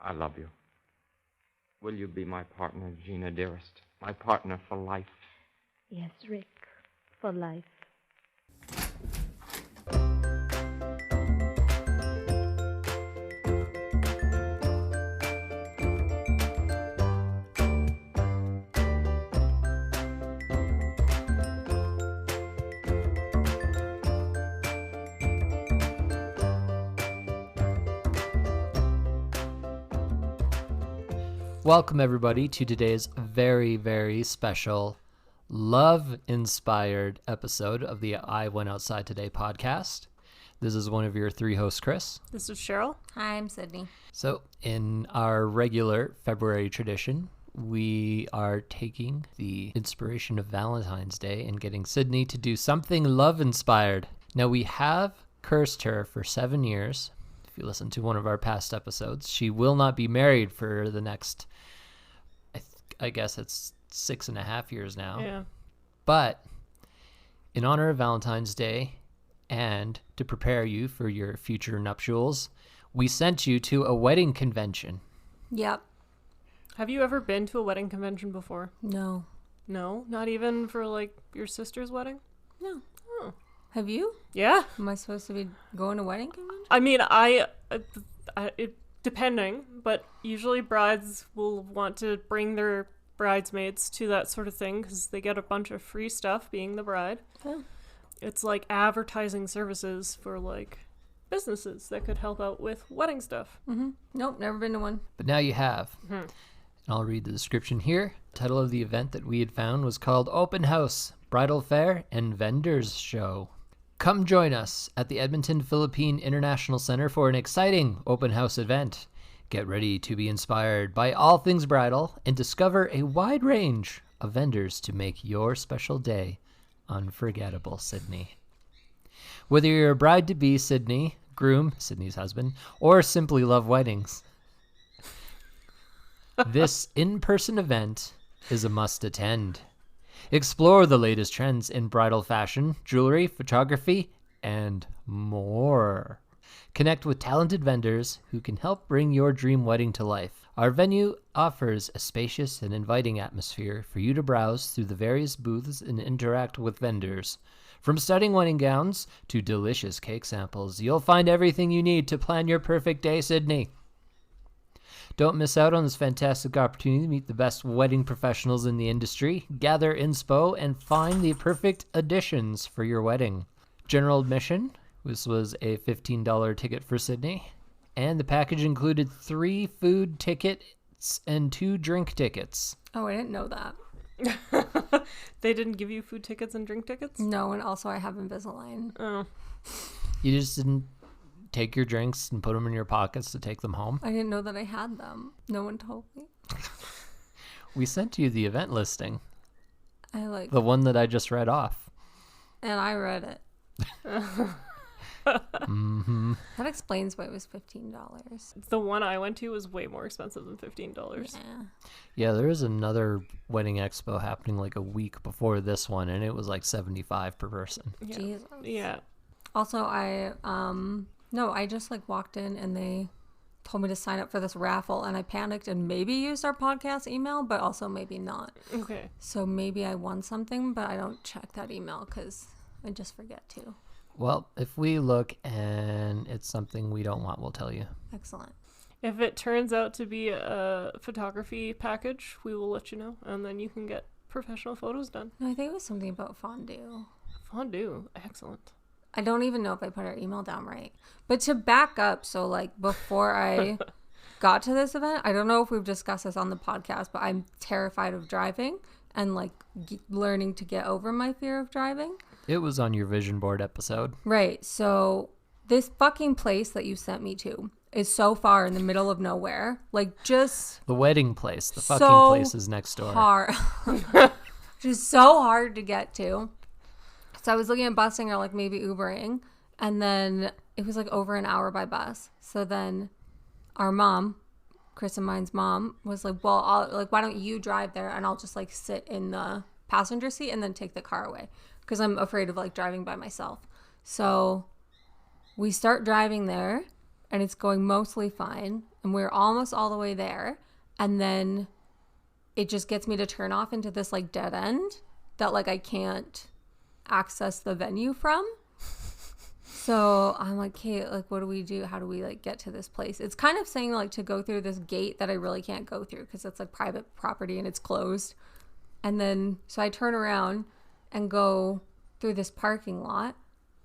I love you. Will you be my partner, Gina, dearest? My partner for life. Yes, Rick, for life. Welcome, everybody, to today's very, very special love-inspired episode of the I Went Outside Today podcast. This is one of your three hosts, Chris. This is Cheryl. Hi, I'm Sydney. So, in our regular February tradition, we are taking the inspiration of Valentine's Day and getting Sydney to do something love-inspired. Now, we have cursed her for 7 years. If you listen to one of our past episodes, she will not be married for the next, I guess it's 6.5 years now. Yeah. But in honor of Valentine's Day and to prepare you for your future nuptials, we sent you to a wedding convention. Yep. Have you ever been to a wedding convention before? No. No? Not even for, like, your sister's wedding? No. Oh. Have you? Yeah. Am I supposed to be going to wedding convention? I mean, depending, but usually brides will want to bring their bridesmaids to that sort of thing because they get a bunch of free stuff being the bride. Oh. It's like advertising services for, like, businesses that could help out with wedding stuff. Mm-hmm. Nope, never been to one. But now you have. And I'll read the description here. The title of the event that we had found was called Open House, Bridal Fair, and Vendors Show. Come join us at the Edmonton Philippine International Center for an exciting open house event. Get ready to be inspired by all things bridal and discover a wide range of vendors to make your special day unforgettable, Sydney. Whether you're a bride-to-be, Sydney, groom, Sydney's husband, or simply love weddings, this in-person event is a must attend. Explore the latest trends in bridal fashion, jewelry, photography, and more. Connect with talented vendors who can help bring your dream wedding to life. Our venue offers a spacious and inviting atmosphere for you to browse through the various booths and interact with vendors. From stunning wedding gowns to delicious cake samples, you'll find everything you need to plan your perfect day, Sydney. Don't miss out on this fantastic opportunity to meet the best wedding professionals in the industry, gather inspo, and find the perfect additions for your wedding. General admission, this was a $15 ticket for Sydney, and the package included 3 food tickets and 2 drink tickets. Oh, I didn't know that. They didn't give you food tickets and drink tickets? No, and also I have Invisalign. Oh. You just didn't take your drinks and put them in your pockets to take them home? I didn't know that I had them. No one told me. We sent you the event listing. The one that I just read off. And I read it. Mm-hmm. That explains why it was $15. The one I went to was way more expensive than $15. Yeah, there is another wedding expo happening like a week before this one, and it was like $75 per person. Yeah. Jesus. Yeah. Also, I just like walked in and they told me to sign up for this raffle and I panicked and maybe used our podcast email, but also maybe not. Okay. So maybe I won something, but I don't check that email because I just forget to. Well, if we look and it's something we don't want, we'll tell you. Excellent. If it turns out to be a photography package, we will let you know, and then you can get professional photos done. No, I think it was something about fondue. Fondue. Excellent. I don't even know if I put our email down right. But to back up, so like before I got to this event, I don't know if we've discussed this on the podcast, but I'm terrified of driving and like learning to get over my fear of driving. It was on your vision board episode. Right. So this fucking place that you sent me to is so far in the middle of nowhere. Like just the wedding place. The fucking so place is next door. Hard. Just so hard to get to. So I was looking at busing or like maybe Ubering, and then it was like over an hour by bus. So then our mom, Chris and mine's mom, was like, well, why don't you drive there and I'll just like sit in the passenger seat and then take the car away because I'm afraid of like driving by myself. So we start driving there and it's going mostly fine. and we're almost all the way there. And then it just gets me to turn off into this like dead end that like I can't access the venue from. So I'm like, okay, like, what do we do? How do we like get to this place? It's kind of saying like to go through this gate that I really can't go through because it's like private property and it's closed. And then, so I turn around and go through this parking lot,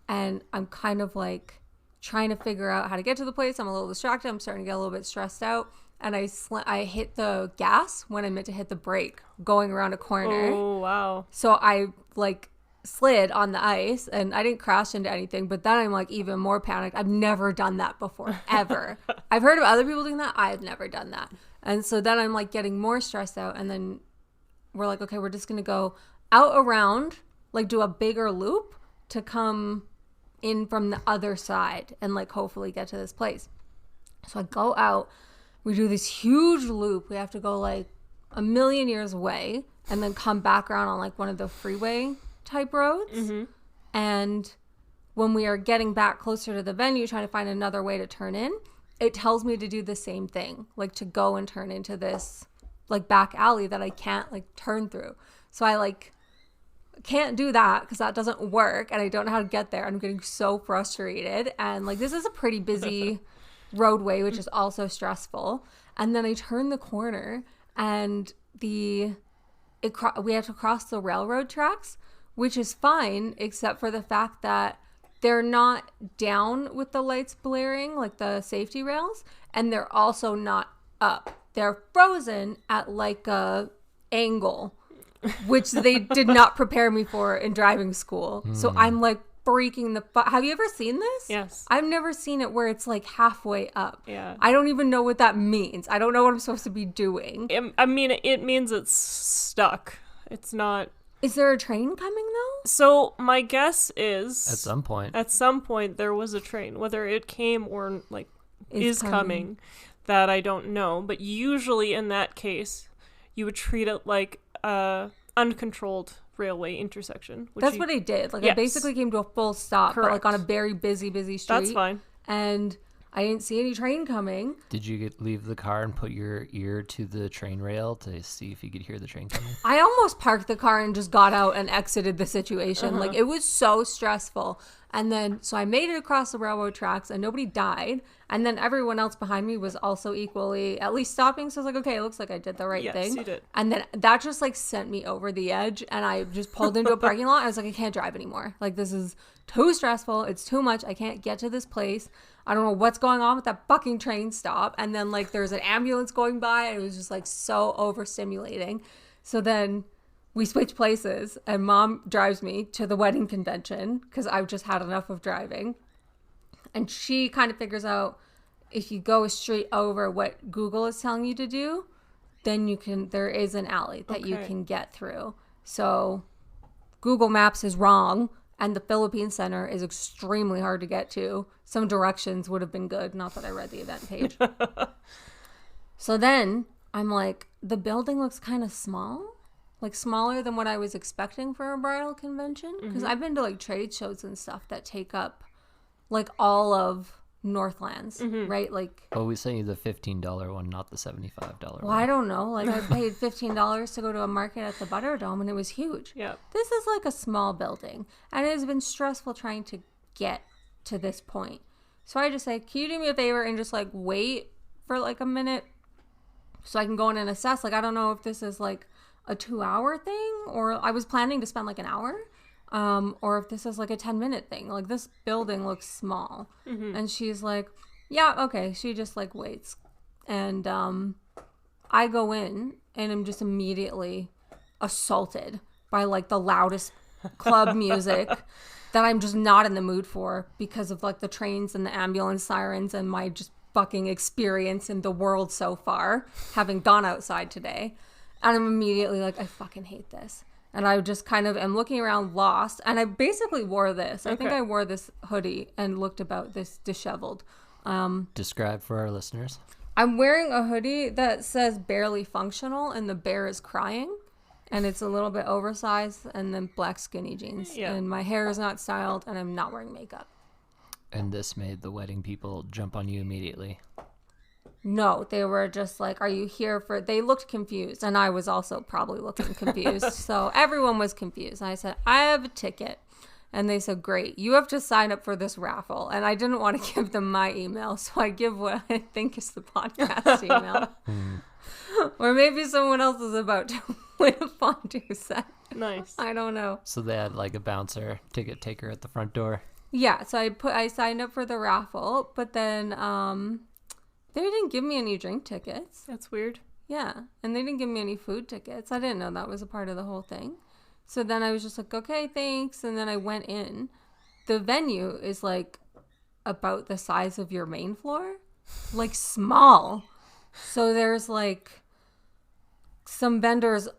and I'm kind of like trying to figure out how to get to the place. I'm a little distracted. I'm starting to get a little bit stressed out. And I hit the gas when I meant to hit the brake going around a corner. Oh, wow. So I like slid on the ice, and I didn't crash into anything, but then I'm like even more panicked. I've never done that before, ever. I've heard of other people doing that. I've never done that. And so then I'm like getting more stressed out, and then we're like, okay, we're just going to go out around, like do a bigger loop to come in from the other side and like hopefully get to this place. So I go out, we do this huge loop. We have to go like a million years away and then come back around on like one of the freeway type roads. Mm-hmm. And when we are getting back closer to the venue, trying to find another way to turn in, it tells me to do the same thing, like to go and turn into this like back alley that I can't like turn through. So I like can't do that because that doesn't work, and I don't know how to get there. I'm getting so frustrated, and like this is a pretty busy roadway, which is also stressful. And then I turn the corner, and we have to cross the railroad tracks, which is fine, except for the fact that they're not down with the lights blaring, like the safety rails, and they're also not up. They're frozen at like a angle, which they did not prepare me for in driving school. So I'm like freaking have you ever seen this? Yes. I've never seen it where it's like halfway up. Yeah. I don't even know what that means. I don't know what I'm supposed to be doing. I mean, it means it's stuck. It's not. Is there a train coming though? So my guess is At some point there was a train. Whether it came or like Is is coming, that I don't know. But usually in that case, you would treat it like a uncontrolled railway intersection. That's what I did. Like I Yes. basically came to a full stop, but like Correct. on a very busy street. That's fine. And I didn't see any train coming. Did you leave the car and put your ear to the train rail to see if you could hear the train coming? I almost parked the car and just got out and exited the situation. Like it was so stressful. And then, so I made it across the railroad tracks and nobody died. And then everyone else behind me was also equally at least stopping. So I was like, okay, it looks like I did the right Yes, thing. you did. And then that just like sent me over the edge. And I just pulled into a parking lot. I was like, I can't drive anymore. Like this is too stressful. It's too much. I can't get to this place. I don't know what's going on with that fucking train stop. And then like there's an ambulance going by. And it was just like so overstimulating. So then we switch places and Mom drives me to the wedding convention because I've just had enough of driving. And she kind of figures out if you go straight over what Google is telling you to do, then there is an alley that you Okay. can get through. So Google Maps is wrong, and the Philippine Center is extremely hard to get to. Some directions would have been good, not that I read the event page. So then I'm like, the building looks kind of small, like smaller than what I was expecting for a bridal convention. Because I've been to like trade shows and stuff that take up like all of Northlands, right? Like, Oh, we sent you the $15 one, not the $75 well, I don't know. Like, I paid $15 to go to a market at the Butterdome, and it was huge. Yeah. This is like a small building, and it has been stressful trying to get to this point. So I just say, can you do me a favor and just like wait for like a minute so I can go in and assess? Like, I don't know if this is like a 2-hour thing, or I was planning to spend like an hour. Or if this is like a 10-minute thing. Like this building looks small. And she's like, yeah, okay. She just like waits. And I go in and I'm just immediately assaulted by like the loudest club music that I'm just not in the mood for because of like the trains and the ambulance sirens and my just fucking experience in the world so far, having gone outside today. And I'm immediately like, I fucking hate this. And I just kind of am looking around lost. And I basically wore this. I think Okay. I wore this hoodie and looked about this disheveled. Describe for our listeners. I'm wearing a hoodie that says barely functional and the bear is crying. And it's a little bit oversized, and then black skinny jeans. Yeah. And my hair is not styled and I'm not wearing makeup. And this made the wedding people jump on you immediately. No, they were just like, are you here for... They looked confused, and I was also probably looking confused. So everyone was confused. And I said, I have a ticket. And they said, great, you have to sign up for this raffle. And I didn't want to give them my email, so I give what I think is the podcast email. Or maybe someone else is about to win a fondue set. Nice. I don't know. So they had like a bouncer, ticket taker at the front door. Yeah, so I signed up for the raffle, but then they didn't give me any drink tickets. That's weird. Yeah, and they didn't give me any food tickets. I didn't know that was a part of the whole thing. So then I was just like, okay, thanks. And then I went in. The venue is like about the size of your main floor, like small. So there's like some vendors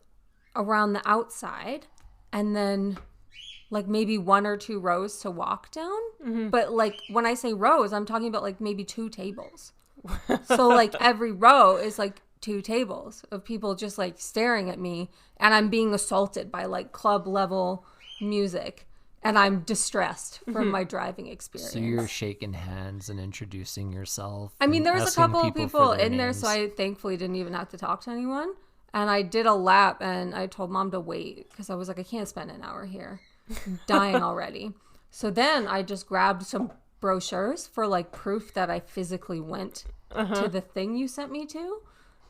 around the outside, and then like maybe 1 or 2 rows to walk down. Mm-hmm. But like when I say rows, I'm talking about like maybe 2 tables. So like every row is like 2 tables of people just like staring at me, and I'm being assaulted by like club level music, and I'm distressed from my driving experience. So you're shaking hands and introducing yourself. I mean, there was a asking couple of people for their in there, names. so I thankfully didn't even have to talk to anyone. And I did a lap, and I told Mom to wait because I was like, I can't spend an hour here. I'm dying already. So then I just grabbed some brochures for like proof that I physically went to the thing you sent me to.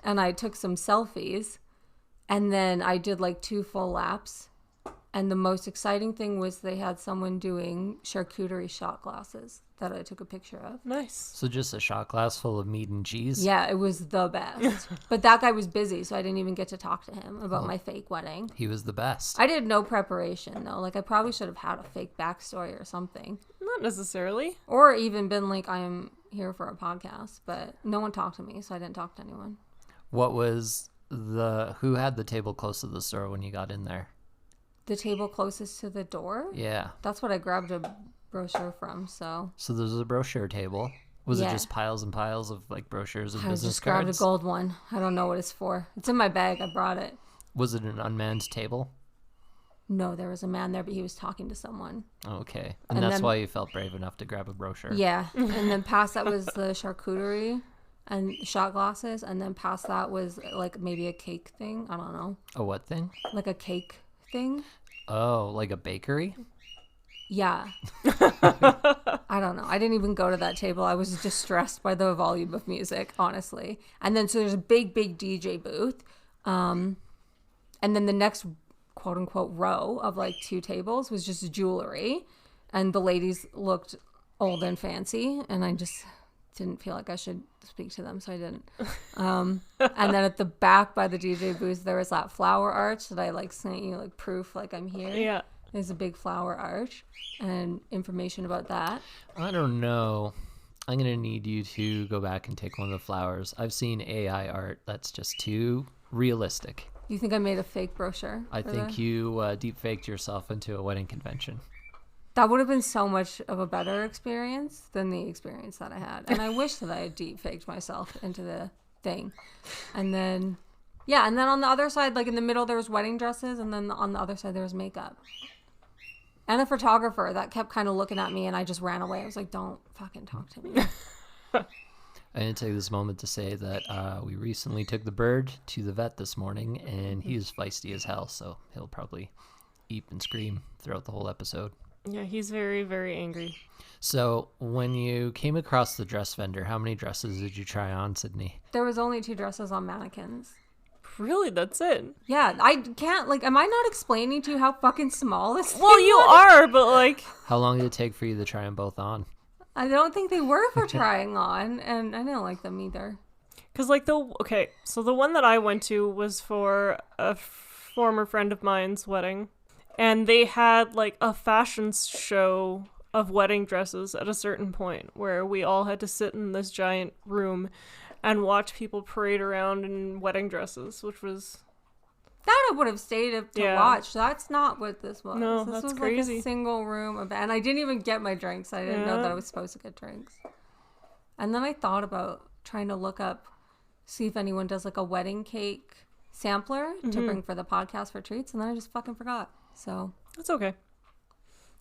And I took some selfies, and then I did like 2 full laps. And the most exciting thing was they had someone doing charcuterie shot glasses that I took a picture of. Nice. So just a shot glass full of meat and cheese? Yeah, it was the best. But that guy was busy, so I didn't even get to talk to him about my fake wedding. He was the best. I did no preparation, though. Like, I probably should have had a fake backstory or something. Not necessarily. Or even been like, I am here for a podcast. But no one talked to me, so I didn't talk to anyone. What was who had the table close to the store when you got in there? The table closest to the door? Yeah. That's what I grabbed a brochure from, so... So there's a brochure table. Was it Yeah. just piles and piles of like brochures and I business just grabbed a cards? gold one. I don't know what it's for. It's in my bag. I brought it. Was it an unmanned table? No, there was a man there, but he was talking to someone. Okay. And And that's then- why you felt brave enough to grab a brochure. Yeah. And then past that was the charcuterie and shot glasses. And then past that was like maybe a cake thing. I don't know. A what thing? Like a cake thing. Oh, like a bakery? Yeah. I don't know. I didn't even go to that table. I was distressed by the volume of music, honestly. And then so there's a big DJ booth. And then the next quote unquote row of like 2 tables was just jewelry. And the ladies looked old and fancy. And I just didn't feel like I should speak to them, so I didn't. And then at the back by the DJ booth, there was that flower arch that I like sent you like proof like I'm here. Yeah. There's a big flower arch and information about that. I don't know. I'm going to need you to go back and take one of the flowers. I've seen AI art that's just too realistic. You think I made a fake brochure? I for think that? you deep faked yourself into a wedding convention. That would have been so much of a better experience than the experience that I had. And I wish that I had deep faked myself into the thing. And then, yeah, and then on the other side, like in the middle, there was wedding dresses. And then on the other side, there was makeup. And a photographer that kept kind of looking at me, and I just ran away. I was like, don't fucking talk to me. I'm going to take this moment to say that we recently took the bird to the vet this morning, and he is feisty as hell, so he'll probably eep and scream throughout the whole episode. Yeah, he's very, very angry. So when you came across the dress vendor, how many dresses did you try on, Sydney? There was only 2 dresses on mannequins. Really, that's it? Yeah, I can't, like, am I not explaining to you how fucking small this Well, thing you was? are, but like... How long did it take for you to try them both on? I don't think they were for trying on, and I didn't like them either. Because, like, so the one that I went to was for a former friend of mine's wedding. And they had, like, a fashion show of wedding dresses at a certain point where we all had to sit in this giant room and watch people parade around in wedding dresses, which was... That I would have stayed up to Yeah. watch. That's not what this was. No, this that's was crazy. like a single room event. And I didn't even get my drinks. I didn't know Yeah. that I was supposed to get drinks. And then I thought about trying to look up, see if anyone does like a wedding cake sampler to bring for the podcast for treats. And then I just fucking forgot. So, That's okay.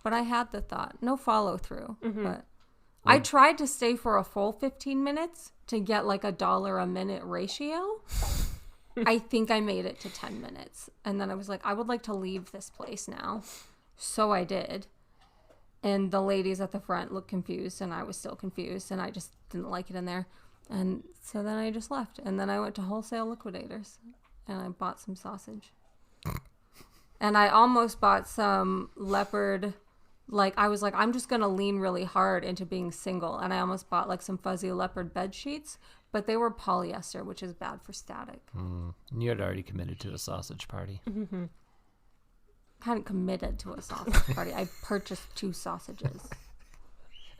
but I had the thought. No follow through. But I tried to stay for a full 15 minutes to get like $1 a minute ratio. I think I made it to 10 minutes. And then I was like, I would like to leave this place now. So I did. And the ladies at the front looked confused, and I was still confused, and I just didn't like it in there. And so then I just left. And then I went to Wholesale Liquidators, and I bought some sausage. And I almost bought some leopard. Like, I was like, I'm just going to lean really hard into being single. And I almost bought like some fuzzy leopard bed sheets, but they were polyester, which is bad for static. You had already committed to a sausage party. I hadn't committed to a sausage party. I purchased 2 sausages.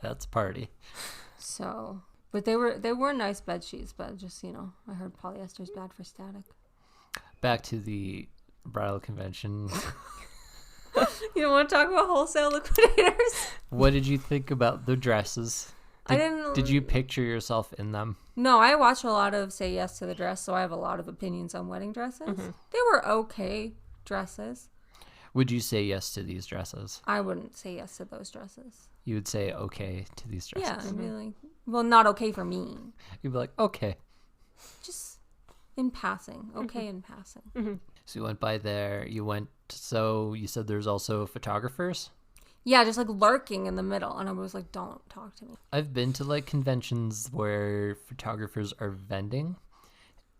That's a party. So, but they were nice bed sheets, but just, I heard polyester is bad for static. Back to the bridal convention. You don't want to talk about Wholesale Liquidators? What did you think about the dresses? Did you picture yourself in them? No, I watch a lot of Say Yes to the Dress, so I have a lot of opinions on wedding dresses. They were okay dresses. Would you say yes to these dresses? I wouldn't say yes to those dresses. You would say okay to these dresses? Yeah, I'd be like, well, not okay for me. You'd be like, okay. Just in passing. Okay in passing. So you went by there. So you said there's also photographers? Yeah, just like lurking in the middle. And I was like, don't talk to me. I've been to like conventions where photographers are vending,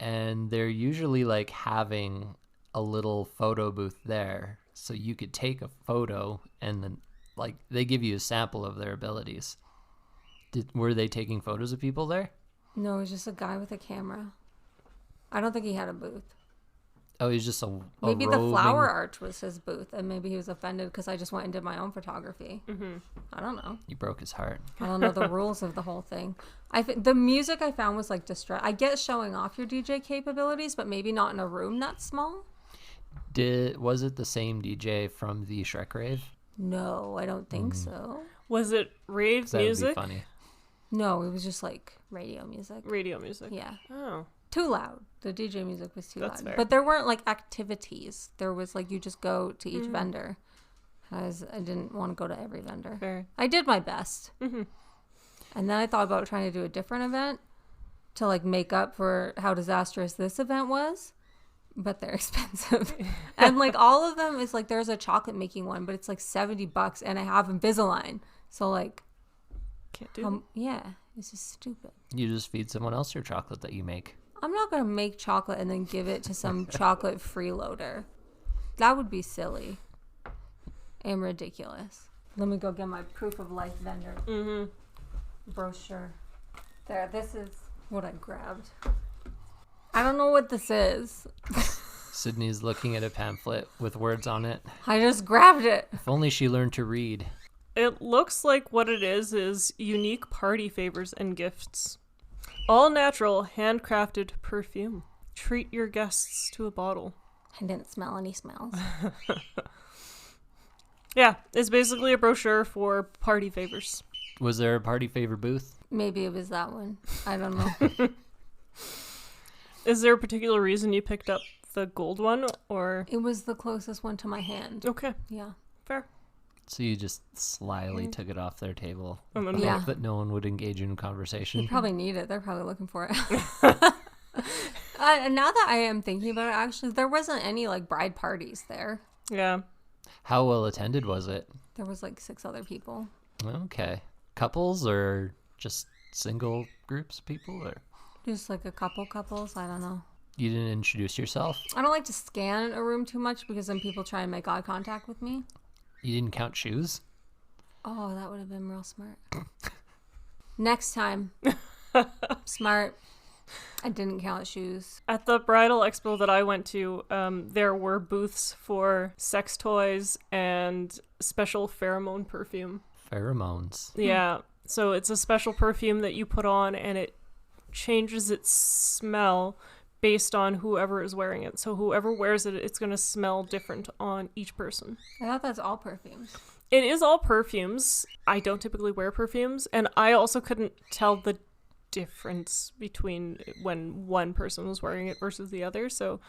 and they're usually like having a little photo booth there. So you could take a photo and then like they give you a sample of their abilities. Were they taking photos of people there? No, it was just a guy with a camera. I don't think he had a booth. Oh, he's just a maybe the roving... flower arch was his booth, and maybe he was offended because I just went and did my own photography. I don't know. You broke his heart. I don't know the rules of the whole thing. The music I found was like distress. I get showing off your DJ capabilities, but maybe not in a room that small. Was it the same DJ from the Shrek rave? No, I don't think so. Was it rave music? That would be funny. No, it was just like radio music. Radio music. Yeah. Oh. Too loud. The DJ music was too That's loud. fair. But there weren't like activities. There was like you just go to each vendor. I didn't want to go to every vendor. Fair. I did my best. And then I thought about trying to do a different event to like make up for how disastrous this event was. But they're expensive. And like all of them is like there's a chocolate making one, but it's like $70 and I have Invisalign. So like Can't do yeah, it's just stupid. You just feed someone else your chocolate that you make. I'm not going to make chocolate and then give it to some chocolate freeloader. That would be and ridiculous. Let me go get my proof of life vendor brochure. There, this is what I grabbed. I don't know what this is. Sydney's looking at a pamphlet with words on it. I just grabbed it. If only she learned to read. It looks like what it is unique party favors and gifts. All natural, handcrafted perfume. Treat your guests to a bottle. I didn't smell any smells. Yeah, it's basically a brochure for party favors. Was there a party favor booth? Maybe it was that one. I don't know. Is there a particular reason you picked up the gold one, or? It was the closest one to my hand. Okay, Yeah. fair. So you just slyly took it off their table. And then Yeah. But no one would engage in conversation. They probably need it. They're probably looking for it. Now that I am thinking about it, actually, there wasn't any like bride parties there. Yeah. How well attended was it? There was like 6 other people. Okay. Couples or just single groups of people? Or Just like a couple couples. I don't know. you didn't introduce yourself? I don't like to scan a room too much because then people try and make eye contact with me. You didn't count shoes? Oh, that would have been real smart. Next time. Smart. I didn't count shoes. At the bridal expo that I went to, there were booths for sex toys and special pheromone perfume. Pheromones. Yeah. So it's a special perfume that you put on and it changes its smell based on whoever is wearing it. So whoever wears it, it's going to smell different on each person. I thought that's all perfumes. It is all perfumes. I don't typically wear perfumes, and I also couldn't tell the difference between when one person was wearing it versus the other, so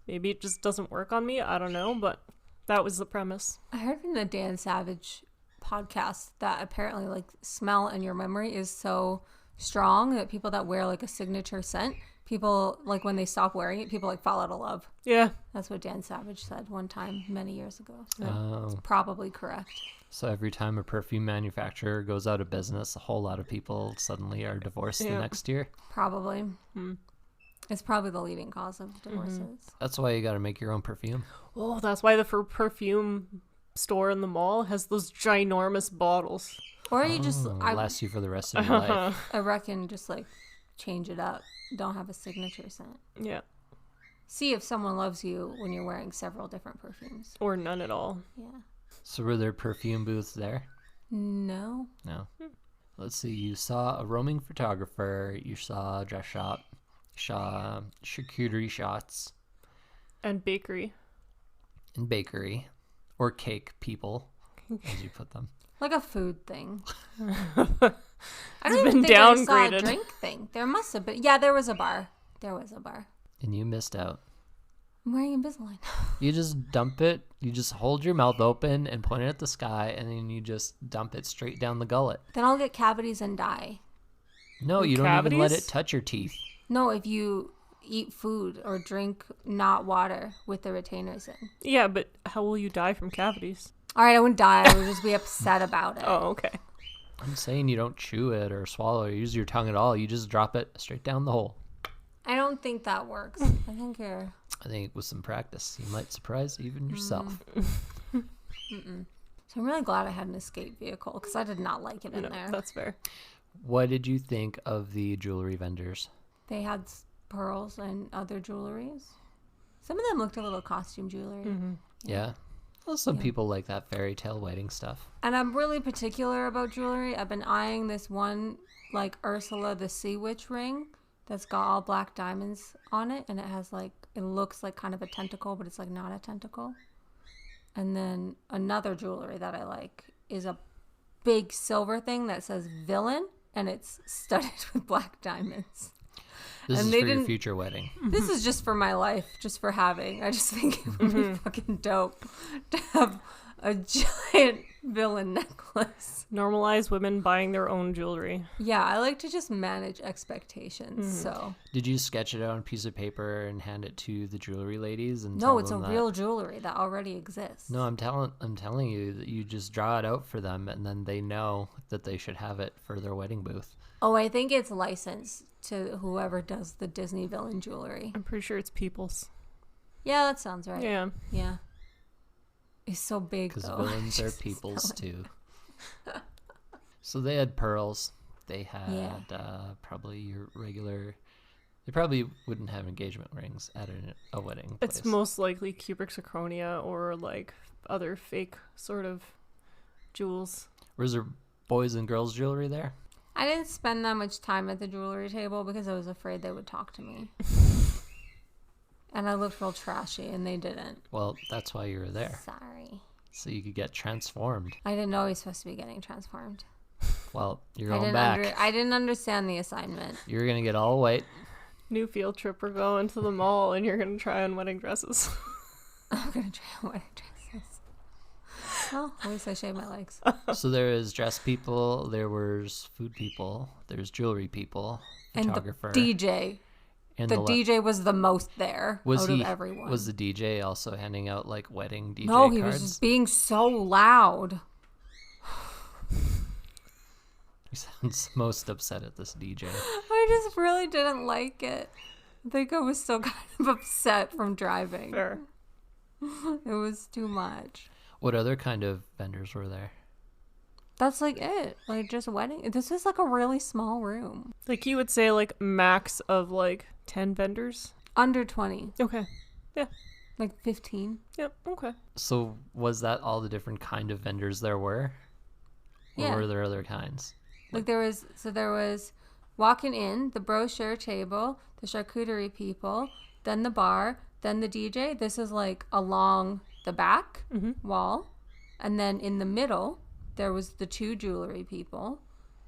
maybe it just doesn't work on me. I don't know, but that was the premise. I heard in a Dan Savage podcast that apparently like smell in your memory is so strong that people that wear like a signature scent, people like when they stop wearing it, people like fall out of love. Yeah. That's what Dan Savage said one time many years ago. So Oh. it's probably correct. So every time a perfume manufacturer goes out of business, a whole lot of people suddenly are divorced the Yeah. next year. Probably. It's probably the leading cause of divorces. That's why you got to make your own perfume. Oh, that's why the perfume store in the mall has those ginormous bottles. Or you just, Lasts you for the rest of your life. I reckon, just like change it up. Don't have a signature scent. Yeah. See if someone loves you when you're wearing several different perfumes. Or none at all. Yeah. So were there perfume booths there? No. No. Let's see. You saw a roaming photographer. You saw a dress shop. You saw charcuterie shots And bakery. and bakery, or cake people, as you put them. Like a food thing. I It's don't been even think I saw a downgraded. drink thing. There must have been. Yeah, there was a bar. There was a bar. And you missed out. I'm wearing Invisalign. You just dump it. You just hold your mouth open and point it at the sky, and then you just dump it straight down the gullet. Then I'll get cavities and die. No, you don't even let Cavities? it touch your teeth. No, if you eat food or drink not water with the retainers in. Yeah, but how will you die from cavities? All right, I wouldn't die. I would just be upset about it. Oh, okay. I'm saying you don't chew it or swallow or use your tongue at all. You just drop it straight down the hole. I don't think that works. I think you're... I think with some practice, you might surprise even yourself. So I'm really glad I had an escape vehicle because I did not like it in No, there. that's fair. What did you think of the jewelry vendors? They had pearls and other jewelries. Some of them looked a little costume jewelry. Yeah. Well, some people like that fairy tale wedding stuff. And I'm really particular about jewelry. I've been eyeing this one, like Ursula the Sea Witch ring that's got all black diamonds on it. And it has like, it looks like kind of a tentacle, but it's like not a tentacle. And then another jewelry that I like is a big silver thing that says villain. And it's studded with black diamonds. This And is they for your didn't- future wedding. This is just for my life, just for having. I just think it would be fucking dope to have a giant villain necklace. Normalize women buying their own jewelry. Yeah, I like to just manage expectations. So Did you sketch it out on a piece of paper and hand it to the jewelry ladies? And no, tell it's a them that- real jewelry that already exists. No, I'm telling you that you just draw it out for them, and then they know that they should have it for their wedding booth. Oh, I think it's licensed to whoever does the Disney villain jewelry. I'm pretty sure it's People's. Yeah, that sounds right. Yeah. Yeah. It's so big Because though. villains are Just peoples smell it. too. So they had pearls. They had Yeah. probably your regular. They probably wouldn't have engagement rings at a wedding place. It's most likely cubic zirconia or like other fake sort of jewels. Was there boys and girls jewelry there? I didn't spend that much time at the jewelry table because I was afraid they would talk to me. And I looked real trashy and they didn't. Well, that's why you were there, Sorry. so you could get transformed. I didn't know he was supposed to be getting transformed. Well, you're I going didn't, back. I didn't understand the assignment. You're gonna get all white. New field trip, we're going to the mall and you're going to try on wedding dresses. I'm going to try on wedding dresses. Well, at least I shaved my legs. So there is dress people, there was food people, there's jewelry people, And the photographer, DJ. and The le- DJ was the most there was out he of everyone. was the DJ also handing out like wedding DJ no, he cards? was just being so loud. He sounds most upset at this DJ. I just really didn't like it. I think I was still kind of upset from driving. Fair. It was too much. What other kind of vendors were there? That's like it. Like just wedding. This is like a really small room. Like you would say like max of like 10 vendors. Under 20. Okay. Like 15. Yep. Okay. So was that all the different kind of vendors there were? Or Yeah. were there other kinds? Like there was walking in, the brochure table, the charcuterie people, then the bar, then the DJ. This is like along the back wall. And then in the middle, there was the two jewelry people.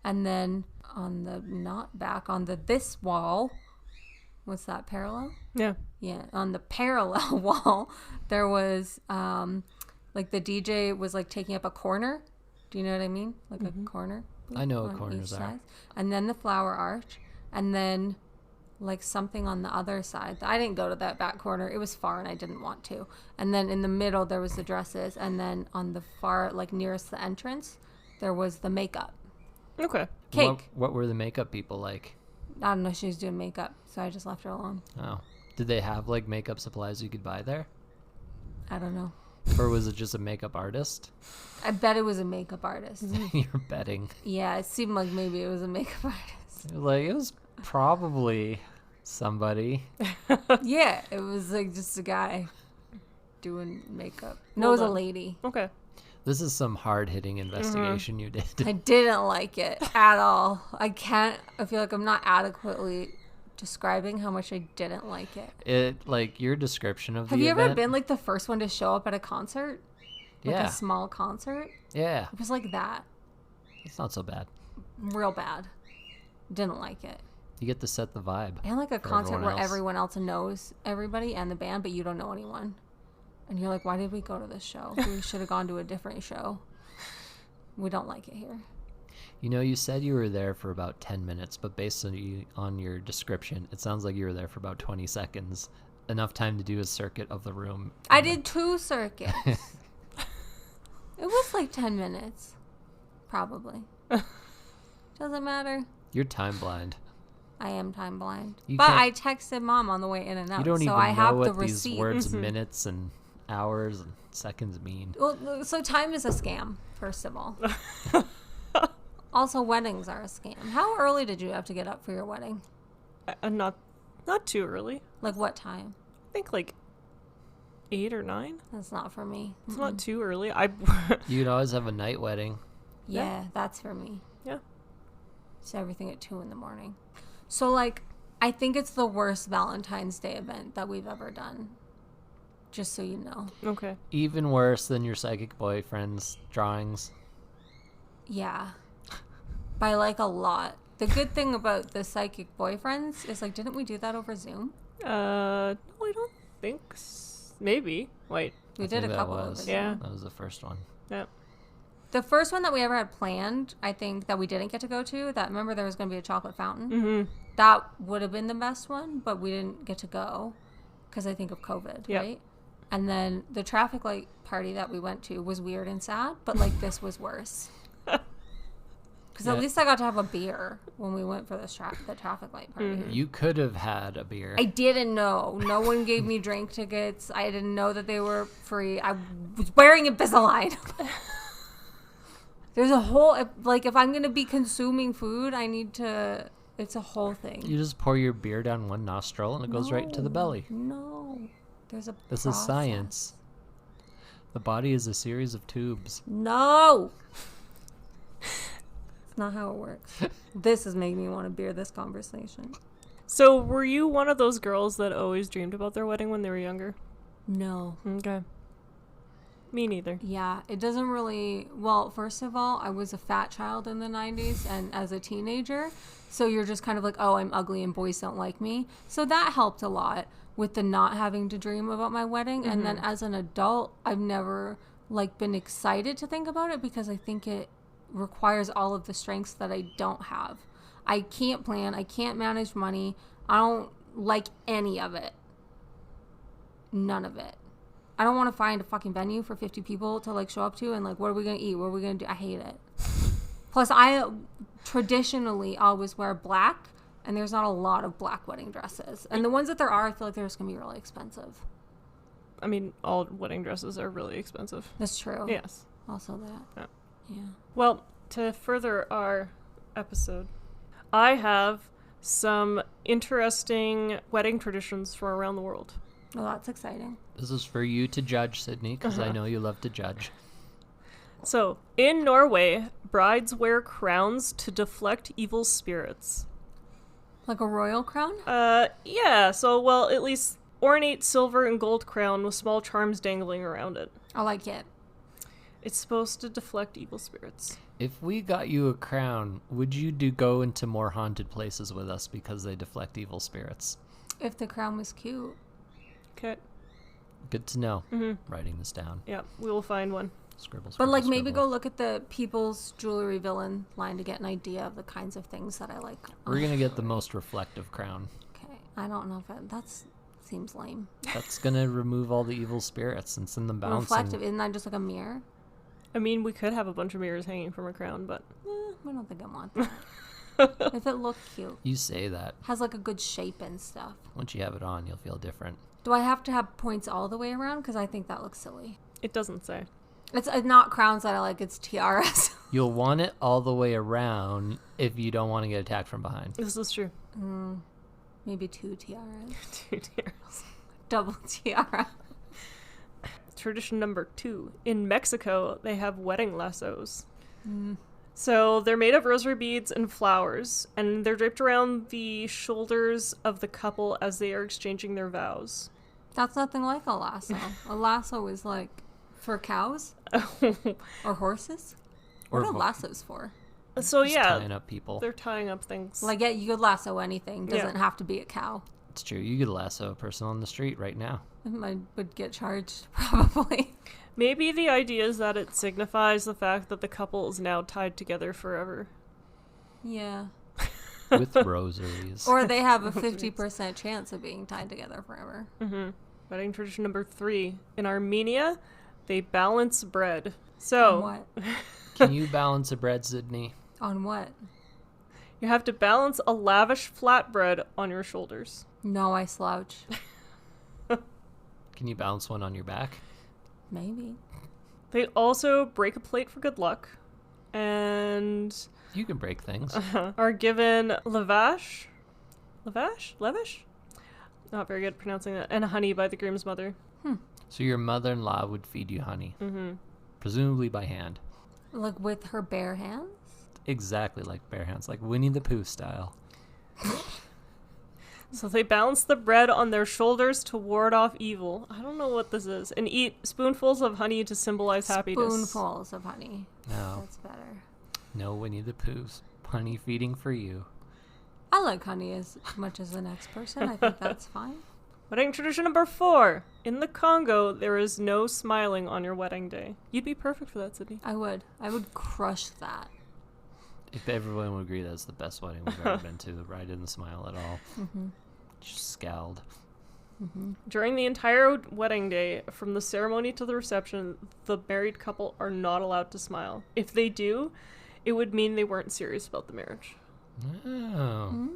And then on the not back, on the this wall, what's that, parallel? Yeah. Yeah, on the parallel wall, there was like the DJ was like taking up a corner Do you know what I mean? Like a corner. I know what on corners each are. side. And then the flower arch. And then like something on the other side. I didn't go to that back corner. It was far and I didn't want to. And then in the middle there was the dresses. And then on the far, like nearest the entrance, there was the makeup. Okay. Cake. What were the makeup people like? I don't know. She was doing makeup. So I just left her alone. Oh. Did they have like makeup supplies you could buy there? I don't know. Or was it just a makeup artist? I bet it was a makeup artist. You're betting. Yeah, it seemed like maybe it was a makeup artist. Like, it was probably somebody. Yeah, it was like just a guy doing makeup. No, it was a lady. Okay. This is some hard-hitting investigation you did. I didn't like it at all. I feel like I'm not adequately describing how much I didn't like it. It, like, your description of Have the you event. ever been like the first one to show up at a concert? Like Yeah. a small concert? Yeah. It was like that. It's not so bad. Real bad. Didn't like it. You get to set the vibe. And like a for concert everyone where else. everyone else knows everybody and the band, but you don't know anyone. And you're like, why did we go to this show? We should have gone to a different show. We don't like it here. You know, you said you were there for about 10 minutes, but based on your description, it sounds like you were there for about 20 seconds. Enough time to do a circuit of the room. I did 2 circuits. It was like 10 minutes. Probably. Doesn't matter. You're time blind. I am time blind. You But can't- I texted Mom on the way in and out. You don't so even I know have the what these receipt. words minutes and hours and seconds mean. Well, so time is a scam, first of all. Also, weddings are a scam. How early did you have to get up for your wedding? Not too early. Like what time? I think like 8 or 9. That's not for me. It's not too early. I You could always have a night wedding. Yeah, that's for me. yeah. It's everything at 2 in the morning. So, like, I think it's the worst Valentine's Day event that we've ever done. Just so you know. Okay. Even worse than your psychic boyfriend's drawings. Yeah. By, like, a lot. The good thing about the psychic boyfriends is, like, didn't we do that over Zoom? No, I don't think maybe. Wait. We I did think a that couple was. over Yeah. Zoom. That was the first one. Yeah. The first one that we ever had planned, I think, that we didn't get to go to, that remember there was going to be a chocolate fountain? Mm-hmm. That would have been the best one, but we didn't get to go because I think of COVID, Yep. right? And then the traffic light party that we went to was weird and sad, but like this was worse. Because Yeah. at least I got to have a beer when we went for the traffic light party. You could have had a beer. I didn't know. No one gave me drink tickets. I didn't know that they were free. I was wearing Invisalign. There's a whole, like, if I'm going to be consuming food, I need to, it's a whole thing. You just pour your beer down one nostril and it goes right to the belly. No. There's a This process. is science. The body is a series of tubes. No. It's not how it works. This is making me want to beer this conversation. So, were you one of those girls that always dreamed about their wedding when they were younger? No. Okay. Me neither. Yeah, it doesn't really. Well, first of all, I was a fat child in the 90s and as a teenager. So you're just kind of like, oh, I'm ugly and boys don't like me. So that helped a lot with the not having to dream about my wedding. And then as an adult, I've never like been excited to think about it because I think it requires all of the strengths that I don't have. I can't plan. I can't manage money. I don't like any of it. None of it. I don't want to find a fucking venue for 50 people to like show up to and like, what are we going to eat? What are we going to do? I hate it. Plus, I traditionally always wear black, and there's not a lot of black wedding dresses. And the ones that there are, I feel like they're just going to be really expensive. I mean, all wedding dresses are really expensive. That's true. Yes. Also that. Yeah. Well, to further our episode, I have some interesting wedding traditions from around the world. Well, that's exciting. This is for you to judge, Sydney, because I know you love to judge. So, in Norway, brides wear crowns to deflect evil spirits. Like a royal crown? Yeah, so, well, at least ornate silver and gold crown with small charms dangling around it. I like it. It's supposed to deflect evil spirits. If we got you a crown, would you go into more haunted places with us because they deflect evil spirits? If the crown was cute. Okay. Good to know. Writing this down. Yeah, we will find one. Scribble, But like scribble, maybe scribble. go look at the People's Jewelry Villain line to get an idea of the kinds of things that I like. We're gonna get the most reflective crown. Okay, I don't know if that seems lame. That's gonna remove all the evil spirits and send them bouncing. Reflective, isn't that just like a mirror? I mean, we could have a bunch of mirrors hanging from a crown, but I don't think I want that. If it looked cute, You say that. has like a good shape and stuff. Once you have it on, you'll feel different. Do I have to have points all the way around? Because I think that looks silly. it doesn't say. It's not crowns that I like. It's tiaras. You'll want it all the way around if you don't want to get attacked from behind. This is true. Maybe 2 tiaras. 2 tiaras. Double tiara. Tradition number 2. In Mexico, they have wedding lassos. So they're made of rosary beads and flowers, and they're draped around the shoulders of the couple as they are exchanging their vows. That's nothing like a lasso. A lasso is like for cows or horses. Or What are vo- lassos for? So Just yeah, tying up people. they're tying up things. Like, yeah, you could lasso anything. Doesn't Yeah. have to be a cow. It's true. You could lasso a person on the street right now. I would get charged, probably. Maybe the idea is that it signifies the fact that the couple is now tied together forever. Yeah. With rosaries. Or they have a 50% chance of being tied together forever. Wedding tradition number 3. In Armenia, they balance bread. So On what? Can you balance a bread, Sydney? On what? you have to balance a lavish flatbread on your shoulders. No, I slouch. Can you balance one on your back? Maybe. They also break a plate for good luck, and You can break things. are given lavash, lavish. Not very good at pronouncing that. And honey by the groom's mother. So your mother-in-law would feed you honey. Presumably by hand. Like with her bare hands? Exactly like bare hands, like Winnie the Pooh style. So they balance the bread on their shoulders to ward off evil. I don't know what this is. And eat spoonfuls of honey to symbolize happiness. Spoonfuls of honey. No, That's better. no Winnie the Pooh's. Honey feeding for you. I like honey as much as the next person. I think that's fine. Wedding tradition number 4. In the Congo, there is no smiling on your wedding day. You'd be perfect for that, Sydney. I would crush that. If everyone would agree that's the best wedding we've ever been to, the bride didn't smile at all. Just scowled. During the entire wedding day, from the ceremony to the reception, the married couple are not allowed to smile. If they do, it would mean they weren't serious about the marriage. Oh.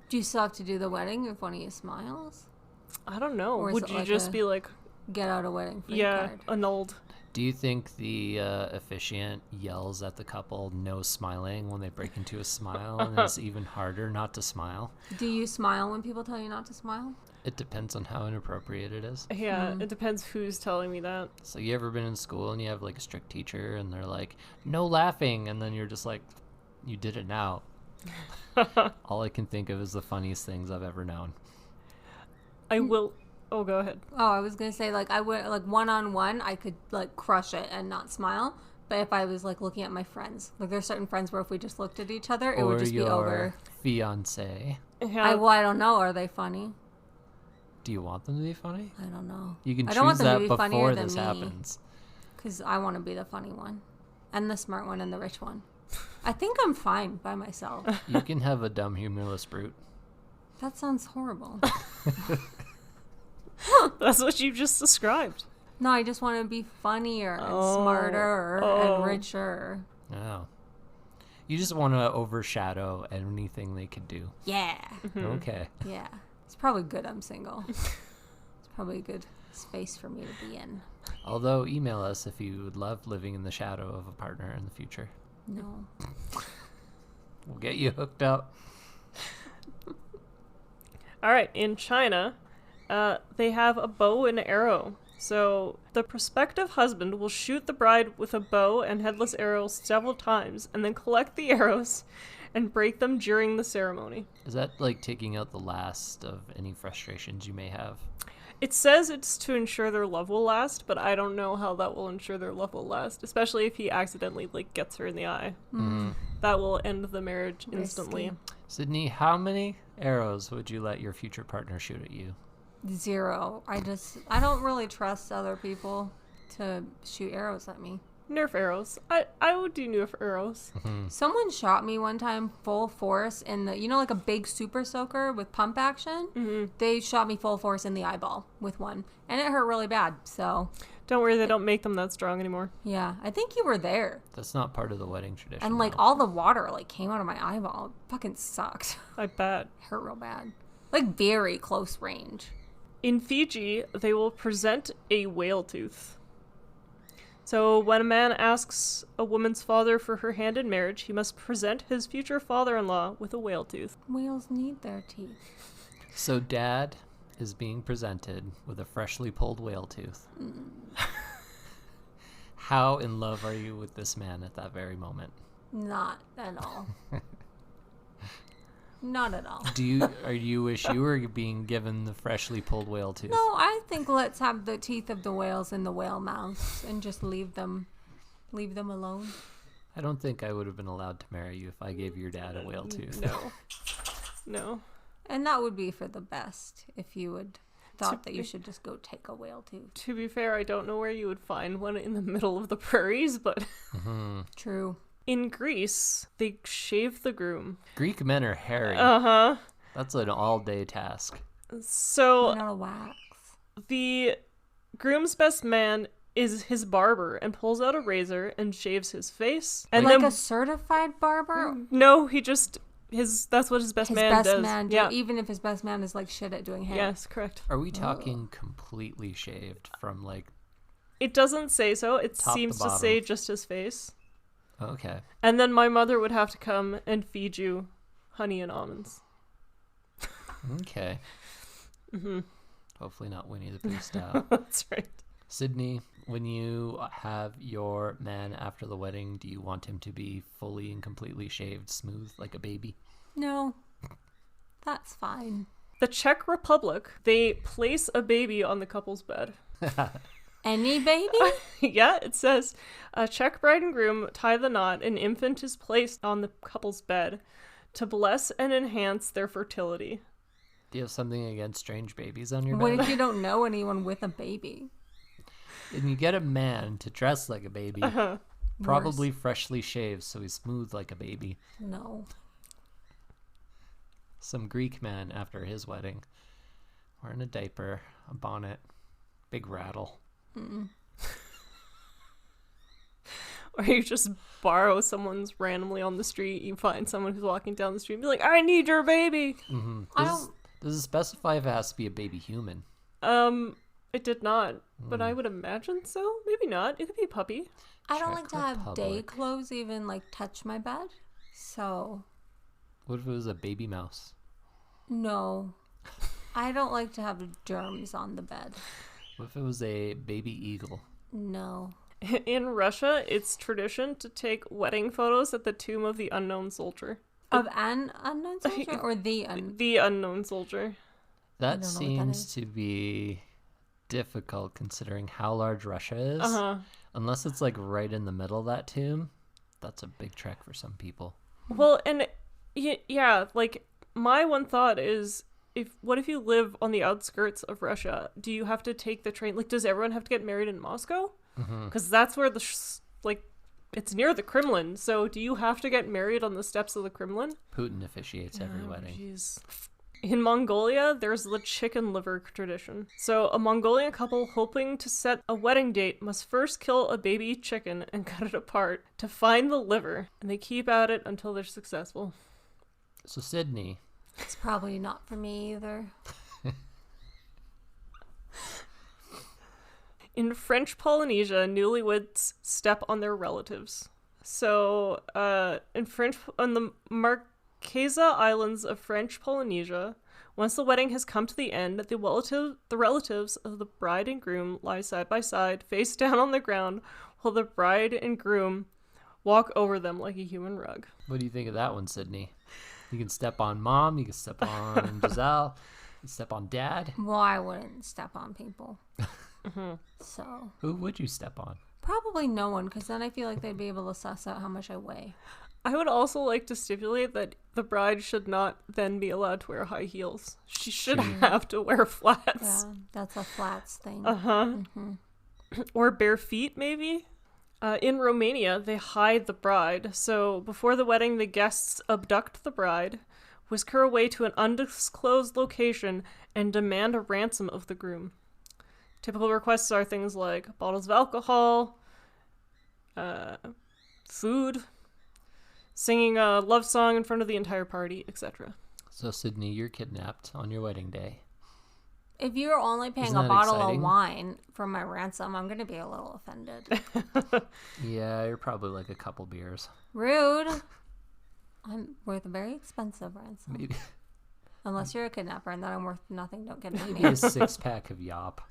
Do you still have to do the wedding if one of you smiles? I don't know. Or is Would it you like just a be like, Get out a wedding free yeah, card. annulled? Do you think the officiant yells at the couple, no smiling, when they break into a smile, and it's even harder not to smile? Do you smile when people tell you not to smile? It depends on how inappropriate it is. Yeah, it depends who's telling me that. So you ever been in school and you have like a strict teacher and they're like, no laughing, and then you're just like, you did it now. All I can think of is the funniest things I've ever known. I will. Oh, go ahead. Oh, I was gonna say like I would like one-on-one I could like crush it and not smile. But if I was like looking at my friends, like there's certain friends where if we just looked at each other, it would just be over. Fiance. Yeah. I don't know. Are they funny? Do you want them to be funny? I don't know. You can I don't want choose them to that be funnier before than this me. happens. Because I want to be the funny one. And the smart one and the rich one. I think I'm fine by myself. You can have a dumb, humorless brute. That sounds horrible. That's what you just described. No, I just want to be funnier and Oh. smarter Oh. and richer. Oh. You just want to overshadow anything they could do. Yeah. Okay. Yeah. It's probably good I'm single. It's probably a good space for me to be in. Although, email us if you would love living in the shadow of a partner in the future. No. We'll get you hooked up. All right, in China, they have a bow and arrow. So the prospective husband will shoot the bride with a bow and headless arrows several times and then collect the arrows and break them during the ceremony. Is that like taking out the last of any frustrations you may have? It says it's to ensure their love will last, but I don't know how that will ensure their love will last, especially if he accidentally like gets her in the eye. That will end the marriage instantly. Risky. Sydney, how many arrows would you let your future partner shoot at you? 0. I don't really trust other people. to shoot arrows at me. Nerf arrows. I would do Nerf arrows. Someone shot me one time full force in the, like a big super soaker with pump action? Mm-hmm. They shot me full force in the eyeball with one. And it hurt really bad, so. Don't worry, they don't make them that strong anymore. Yeah, I think you were there. That's not part of the wedding tradition. And like though. all the water like came out of my eyeball. It fucking sucked. I bet. It hurt real bad. Like very close range. In Fiji, they will present a whale tooth. So when a man asks a woman's father for her hand in marriage, he must present his future father-in-law with a whale tooth. Whales need their teeth. So dad is being presented with a freshly pulled whale tooth. How in love are you with this man at that very moment? Not at all. Not at all. Are you wish you were being given the freshly pulled whale tooth? No, I think let's have the teeth of the whales in the whale mouths and just leave them alone. I don't think I would have been allowed to marry you if I gave your dad a whale tooth. No. And that would be for the best if you would thought that you should just go take a whale tooth. To be fair, I don't know where you would find one in the middle of the prairies, but True. In Greece, they shave the groom. Greek men are hairy. Uh-huh. That's an all-day task. So Not a wax. the groom's best man is his barber and pulls out a razor and shaves his face. And Like then a certified barber? no, he just that's what his best His man best does. man, Yeah. even if his best man is like shit at doing hair. Yes, correct. Are we talking completely shaved from like... It doesn't say so. It Top to seems to bottom. say just his face. Okay. And then my mother would have to come and feed you honey and almonds. Okay. Hopefully not Winnie the Pooh style. That's right. Sydney, when you have your man after the wedding, do you want him to be fully and completely shaved, smooth, like a baby? No. That's fine. The Czech Republic, they place a baby on the couple's bed. Any baby? Yeah, it says, a Czech bride and groom tie the knot. An infant is placed on the couple's bed to bless and enhance their fertility. Do you have something against strange babies on your What bed? if you don't know anyone with a baby? And you get a man to dress like a baby, probably freshly shaved so he's smooth like a baby. No. Some Greek man after his wedding, wearing a diaper, a bonnet, big rattle. Or you just borrow someone's randomly on the street. You find someone who's walking down the street and be like, I need your baby. Does it specify if it has to be a baby human? It did not, but I would imagine so. Maybe not. It could be a puppy. I don't Czech like to have day Republic. clothes even like touch my bed. So, What if it was a baby mouse? no. I don't like to have germs on the bed. What if it was a baby eagle? No. In Russia, it's tradition to take wedding photos at the tomb of the unknown soldier. Of an unknown soldier or the The unknown soldier. That don't know what that seems is. to be difficult considering how large Russia is. Unless it's like right in the middle of that tomb, that's a big trek for some people. Well, and yeah, like my one thought is, what if you live on the outskirts of Russia? Do you have to take the train? Like, does everyone have to get married in Moscow? Because that's where it's near the Kremlin. So do you have to get married on the steps of the Kremlin? Putin officiates every wedding. Jeez. In Mongolia, there's the chicken liver tradition. So a Mongolian couple hoping to set a wedding date must first kill a baby chicken and cut it apart to find the liver, and they keep at it until they're successful. So Sydney, It's probably not for me either. In French Polynesia, newlyweds step on their relatives. So, on the Marquesa Islands of French Polynesia, once the wedding has come to the end, the relatives of the bride and groom lie side by side, face down on the ground, while the bride and groom walk over them like a human rug. what do you think of that one, Sydney? You can step on mom, you can step on Giselle, you can step on dad. Well, I wouldn't step on people. So, Who would you step on? probably no one, because then I feel like they'd be able to suss out how much I weigh. I would also like to stipulate that the bride should not then be allowed to wear high heels. She should have to wear flats. Yeah, that's a flats thing. or bare feet, maybe. In Romania, they hide the bride. So before the wedding, the guests abduct the bride, whisk her away to an undisclosed location, and demand a ransom of the groom. Typical requests are things like bottles of alcohol, food, singing a love song in front of the entire party, etc. So, Sydney, you're kidnapped on your wedding day. If you're only paying Isn't a that bottle exciting? of wine for my ransom, I'm going to be a little offended. Yeah, you're probably like a couple beers. Rude. I'm worth a very expensive ransom. Maybe, Unless you're a kidnapper, and then I'm worth nothing. Don't get maybe me. a 6-pack of Yop.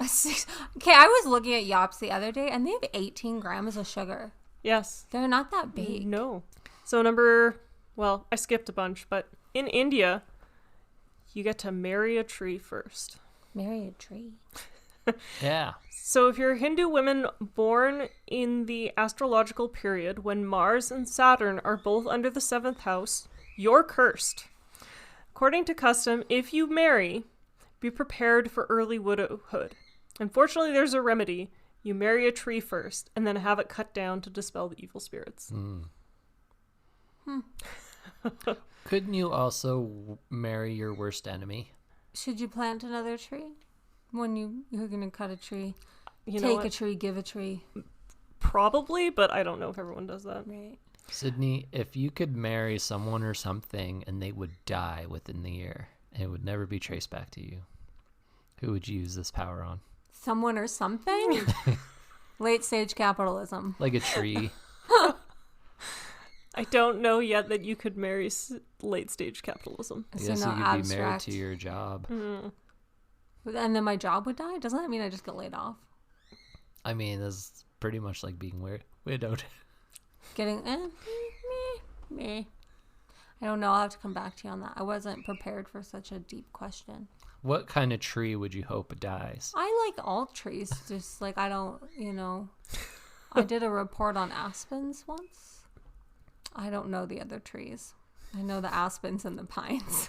Okay, I was looking at Yops the other day, and they have 18 grams of sugar. Yes. They're not that big. No. So I skipped a bunch, but in India, you get to marry a tree first. Marry a tree. Yeah. So if you're Hindu women born in the astrological period when Mars and Saturn are both under the 7th house, you're cursed. According to custom, if you marry, be prepared for early widowhood. Unfortunately, there's a remedy. You marry a tree first, and then have it cut down to dispel the evil spirits. Couldn't you also marry your worst enemy? Should you plant another tree? When you're going to cut a tree. You know Take what? a tree, give a tree. Probably, but I don't know if everyone does that. Right. Sydney, if you could marry someone or something and they would die within the year and it would never be traced back to you, who would you use this power on? Someone or something? Late stage capitalism. Like a tree. I don't know yet that you could marry late stage capitalism. I So guess no you could be married abstract. to your job. And then my job would die? Doesn't that mean I just get laid off? I mean, that's pretty much like being widowed. Getting, meh. I don't know. I'll have to come back to you on that. I wasn't prepared for such a deep question. What kind of tree would you hope dies? I like all trees. Just like, I don't, I did a report on aspens once. I don't know the other trees. I know the aspens and the pines.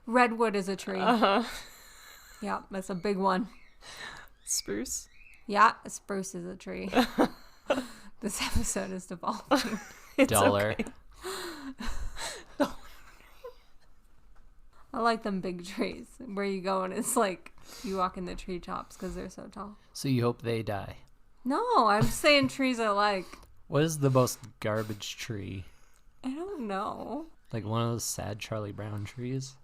Redwood is a tree. Uh-huh. Yeah, that's a big one. Spruce. Yeah, a spruce is a tree. This episode is devolving. It's Dollar. okay. I like them big trees where you go and it's like you walk in the tree tops because they're so tall. So you hope they die. No, I'm saying trees I like. What is the most garbage tree? I don't know. Like one of those sad Charlie Brown trees?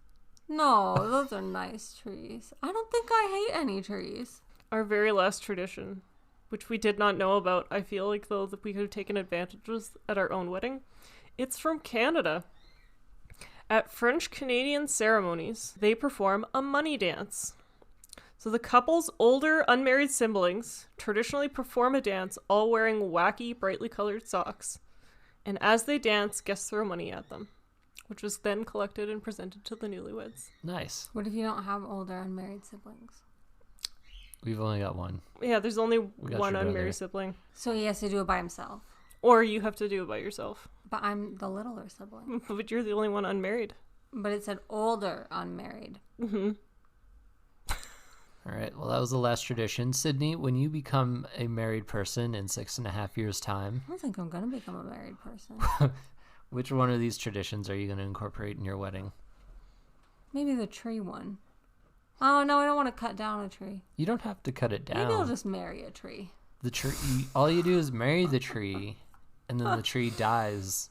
No, those are nice trees. I don't think I hate any trees. Our very last tradition, which we did not know about, I feel like, though, that we could have taken advantage of at our own wedding. It's from Canada. At French-Canadian ceremonies, they perform a money dance. So the couple's older unmarried siblings traditionally perform a dance all wearing wacky, brightly colored socks. And as they dance, guests throw money at them, which was then collected and presented to the newlyweds. Nice. What if you don't have older unmarried siblings? We've only got one. Yeah, there's only got one your brother. unmarried sibling. So he has to do it by himself. Or you have to do it by yourself. But I'm the littler sibling. But you're the only one unmarried. But it said older unmarried. Mm-hmm. All right. Well, that was the last tradition. Sydney, when you become a married person in 6.5 years' time, I don't think I'm going to become a married person. which one of these traditions are you going to incorporate in your wedding? Maybe the tree one. Oh, no, I don't want to cut down a tree. You don't have to cut it down. Maybe I'll just marry a tree. The tree. All you do is marry the tree, and then the tree dies.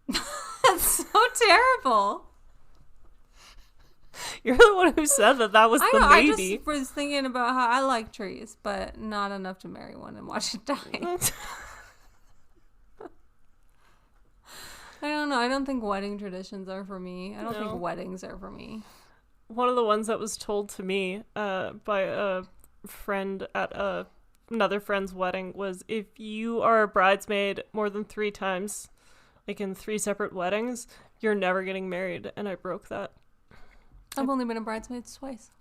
That's so terrible. You're the one who said that was I the know, I maybe. just was thinking about how I like trees, but not enough to marry one and watch it die. I don't know. I don't think wedding traditions are for me. I don't No. think weddings are for me. One of the ones that was told to me by a friend at another friend's wedding was, if you are a bridesmaid more than 3 times, like in 3 separate weddings, you're never getting married. And I broke that. I've only been a bridesmaid twice.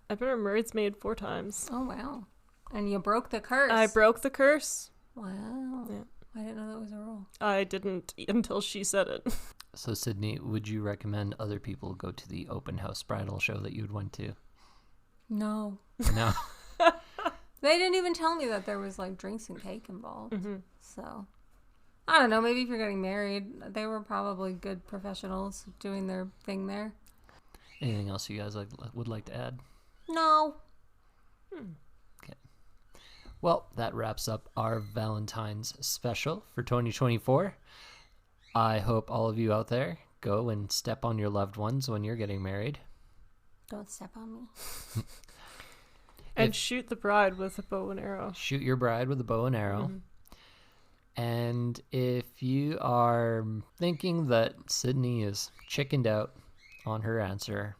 I've been a bridesmaid 4 times. Oh, wow. And you broke the curse. I broke the curse. Wow. Yeah. I didn't know that was a rule. I didn't until she said it. So, Sydney, would you recommend other people go to the open house bridal show that you went to? No. No. They didn't even tell me that there was like drinks and cake involved. Mm-hmm. So, I don't know. Maybe if you're getting married, they were probably good professionals doing their thing there. Anything else you guys would like to add? No. Okay. Well, that wraps up our Valentine's special for 2024. I hope all of you out there go and step on your loved ones when you're getting married. Don't step on me. And shoot the bride with a bow and arrow. Shoot your bride with a bow and arrow. Mm-hmm. And if you are thinking that Sydney is chickened out on her answer,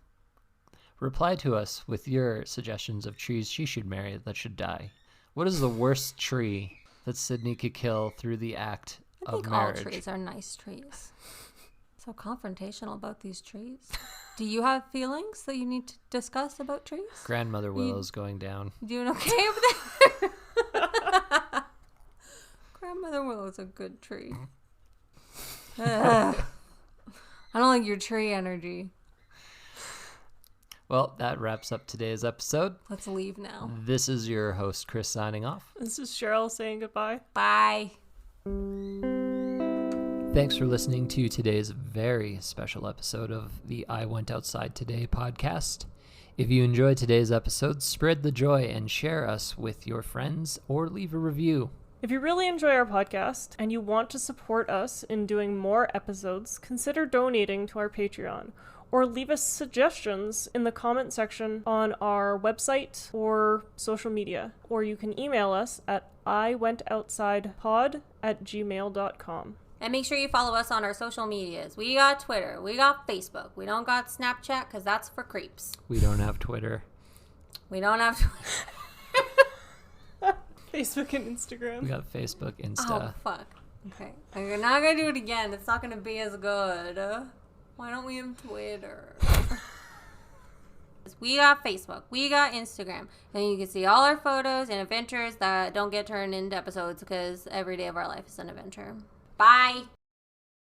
reply to us with your suggestions of trees she should marry that should die. What is the worst tree that Sydney could kill through the act I of think marriage? all trees are nice trees. So confrontational about these trees. Do you have feelings that you need to discuss about trees? Grandmother Willow's going down. You doing okay over there? Grandmother Willow's a good tree. Ugh. I don't like your tree energy. Well, that wraps up today's episode. Let's leave now. This is your host, Chris, signing off. This is Cheryl saying goodbye. Bye. Thanks for listening to today's very special episode of the I Went Outside Today podcast. If you enjoyed today's episode, spread the joy and share us with your friends or leave a review. If you really enjoy our podcast and you want to support us in doing more episodes, consider donating to our Patreon or leave us suggestions in the comment section on our website or social media. Or you can email us at iwentoutsidepod@gmail.com. And make sure you follow us on our social medias. We got Twitter. We got Facebook. We don't got Snapchat because that's for creeps. We don't have Twitter. We don't have Twitter. Facebook and Instagram. We got Facebook, Oh, Insta. fuck. Okay. We're not going to do it again. It's not going to be as good. Why don't we have Twitter? We got Facebook. We got Instagram. And you can see all our photos and adventures that don't get turned into episodes because every day of our life is an adventure. Bye.